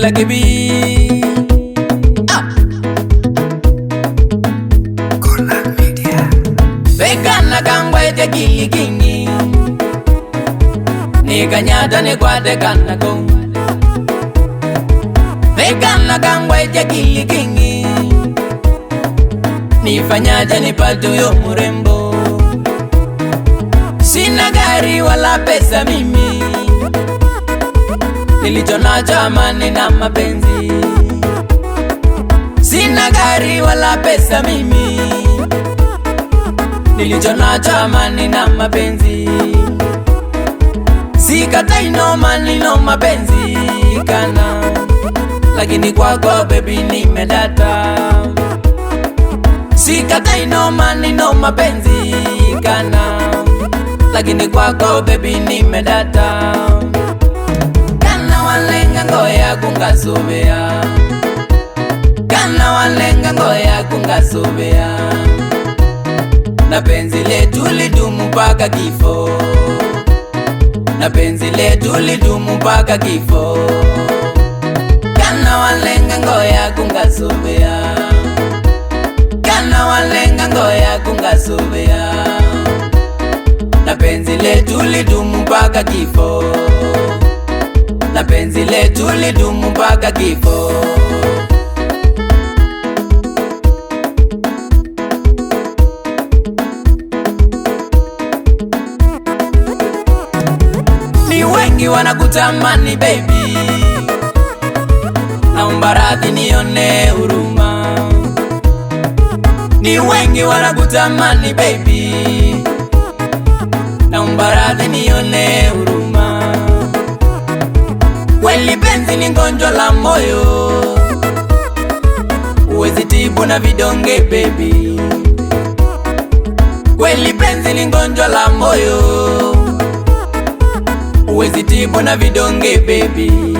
la gibi. Vegana kangwe te gili kingi, ni kanyata ni kwate kana ko. Vegana kangwe te gili kingi, nifanyaje nipate huyo mrembo. Sina gari wala pesa mimi, nilichonacho amani na mapenzi. Sina gari wala pesa mimi, nilichonacho amani na mapenzi. Sikatai no mani no mapenzi kana, lakini kwako baby nimedata. Sikatai no mani no mapenzi kana, lakini kwako baby nimedata. Kana walenga ngoya kungasubea, kana walenga ngoya kungasubea. Na penzi letu lidumu mpaka kifo, na penzi letu lidumu mpaka kifo. Kana walenga ngoya kungasubea, kana walenga ngoya kungasubea. Na penzi letu lidumu mpaka kifo, na penzi letu lidumu mpaka kifo. Ni wengi wanakutamani baby, naomba radhi nione huruma. Ni wengi wanakutamani baby, naomba radhi nione huruma. Kweli penzi ni gonjwa la moyo, uwezi tibu na vidonge baby. Kweli penzi ni gonjwa la moyo, uwezi tibu na vidonge baby.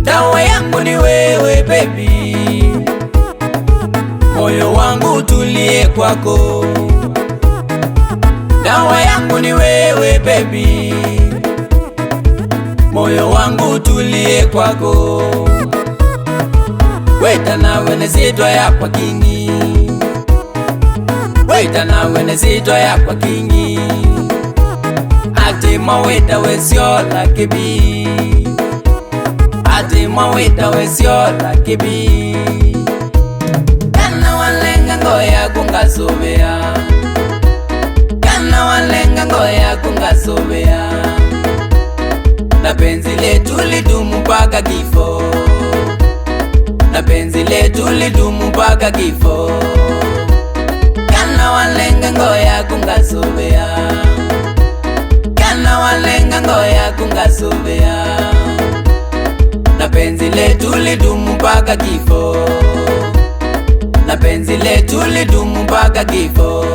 Dawa yangu ni wewe baby, moyo wangu utulie kwako. Dawa yangu ni wewe baby, moyo wangu utulie kwako. Weta nawe nesitwa ya kwa kingi, weta nawe nesitwa ya kwa kingi. Ati maweta wesio la kibi, ati maweta wesio la kibi. Kana walenga ngoya kungasubea, kana walenga ngoya kungasubea. Na penzi letu lidumu mpaka kifo, na penzi letu lidumu mpaka kifo. Kana walenga ngoya kungasubea, kana walenga ngoya kungasubea. Na penzi letu lidumu mpaka kifo, na penzi letu lidumu mpaka kifo.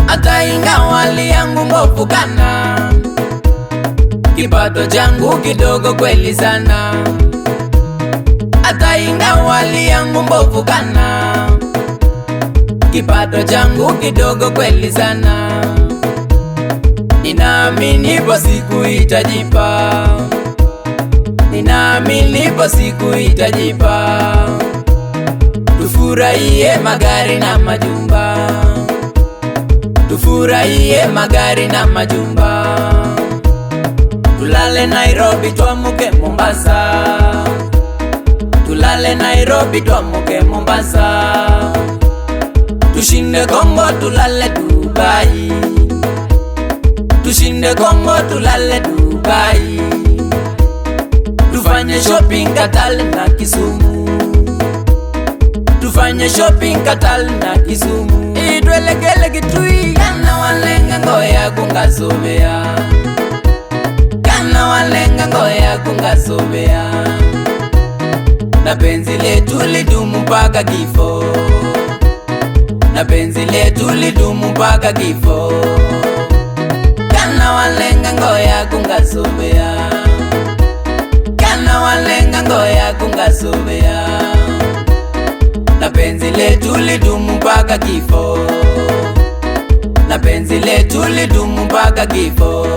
Hata ingawa hali yangu mbovu kana, kipato changu kidogo kweli sana. Hata ingawa hali yangu mbovu kana, kipato changu kidogo kweli sana. Ninaamini ipo siku itajipa, ninaamini ipo siku itajipa. Tufurahie magari na majumba, tufurahie magari na majumba. Tulale Nairobi tuamuke Mombasa, tulale Nairobi tuamuke Mombasa. Tushinde Kongo tulale Dubai, tushinde Kongo tulale Dubai. Tufanye shopping Katale na Kisumu, tufanye shopping Katale na Kisumu. Itwelekele Kitui. Kana walenga ngoya kungasubea, kana walenga ngoya kungasubea. Na penzi letu lidumu mpaka kifo, na penzi letu lidumu mpaka kifo. Kana walenga ngoya kungasubea, kana walenga ngoya kungasubea. penzi letu lidumu mpaka kifo, na penzi letu lidumu mpaka kifo.